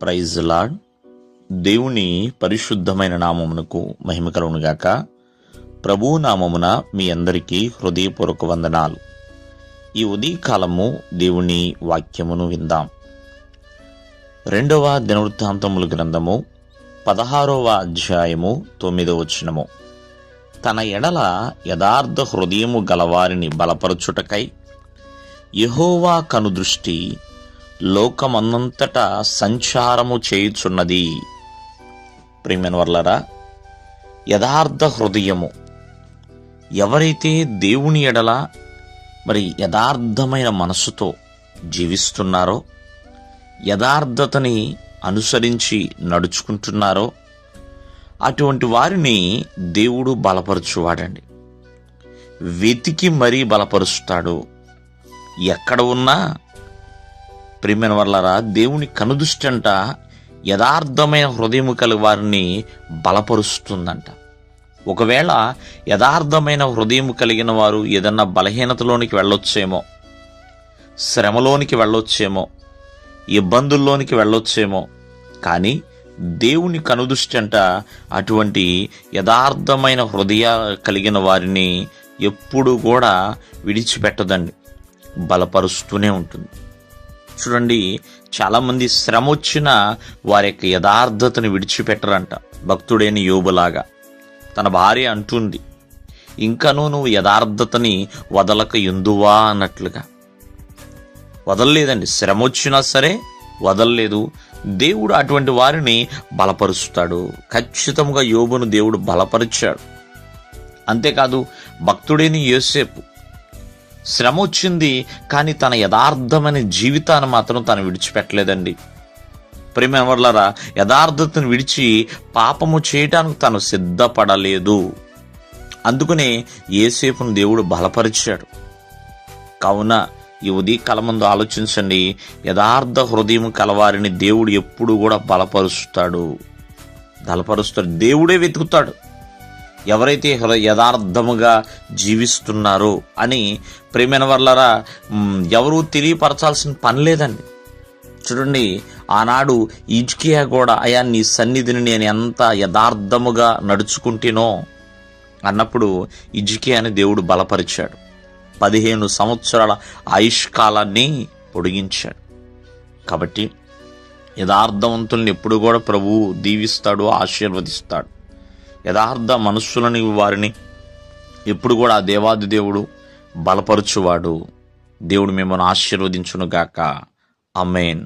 Praise lord. దేవుని పరిశుద్ధమైన నామమునకు మహిమ కలుగునుగాక. ప్రభువు నామమున మీ అందరికీ హృదయపూర్వక వందనాలు. ఈ ఉదయకాలము దేవుని వాక్యమును విందాం. 2వ దినవృత్తాంతముల గ్రంథము 16వ అధ్యాయము 9వ వచనము. తన ఎడల యథార్థ హృదయము గలవారిని బలపరచుటకై యెహోవా కనుదృష్టి లోకమందంతటా సంచారము చేయుచున్నది. ప్రియమైన వర్లరా, యథార్థ హృదయము ఎవరైతే దేవుని ఎడల యథార్థమైన మనసుతో జీవిస్తున్నారో, యథార్థతని అనుసరించి నడుచుకుంటున్నారో అటువంటి వారిని దేవుడు బలపరచువాడండి. వెతికి మరీ బలపరుస్తాడు. ఎక్కడ ఉన్నా ప్రియమైన వర్లారా, దేవుని కనుదృష్టి అంట యథార్థమైన హృదయము కలి వారిని బలపరుస్తుందంట. ఒకవేళ యథార్థమైన హృదయం కలిగిన వారు ఏదన్నా బలహీనతలోనికి వెళ్ళొచ్చేమో, శ్రమలోనికి వెళ్ళొచ్చేమో, ఇబ్బందుల్లోనికి వెళ్ళొచ్చేమో, కానీ దేవుని కనుదృష్టి అంట అటువంటి యథార్థమైన హృదయ కలిగిన వారిని ఎప్పుడు కూడా విడిచిపెట్టదండి, బలపరుస్తూనే ఉంటుంది. చూడండి, చాలామంది శ్రమ వచ్చినా వారి యొక్క యథార్థతను విడిచిపెట్టరంట. భక్తుడైన యోబులాగా తన భార్య అంటుంది, ఇంకనూ నువ్వు యథార్థతని వదలక ఎందువా అన్నట్లుగా. వదలలేదండి, శ్రమ వచ్చినా సరే వదలలేదు. దేవుడు అటువంటి వారిని బలపరుస్తాడు. ఖచ్చితంగా యోబును దేవుడు బలపరిచాడు. అంతేకాదు, భక్తుడైన యోసేపు శ్రమ వచ్చింది, కానీ తన యథార్థమైన జీవితాన్ని మాత్రం తను విడిచిపెట్టలేదండి. ప్రియమైన వర్లారా, యథార్థతను విడిచి పాపము చేయటానికి తను సిద్ధపడలేదు. అందుకనే యోసేపును దేవుడు బలపరిచాడు. కావున ఈ ఉదయకాలం ముందు ఆలోచించండి, యథార్థ హృదయం కలవారిని దేవుడు ఎప్పుడు కూడా బలపరుస్తాడు. దేవుడే వెతుకుతాడు ఎవరైతే యథార్థముగా జీవిస్తున్నారో అని. ప్రియమైన వర్లారా, ఎవరూ తెలియపరచాల్సిన పని లేదండి. చూడండి, ఆనాడు హిజ్కియా కూడా, అయా నీ సన్నిధిని నేను ఎంత యథార్థముగా నడుచుకుంటేనో అన్నప్పుడు హిజ్కియాని దేవుడు బలపరిచాడు. 15 సంవత్సరాల ఆయుష్కాలాన్ని పొడిగించాడు. కాబట్టి యథార్థవంతుల్ని ఎప్పుడు కూడా ప్రభువు దీవిస్తాడు, ఆశీర్వదిస్తాడు. యథార్థ మనస్సులని వారిని ఎప్పుడు కూడా ఆ దేవాది దేవుడు బలపరచువాడు. దేవుడు మిమ్మల్ని ఆశీర్వదించునుగాక. ఆమేన్.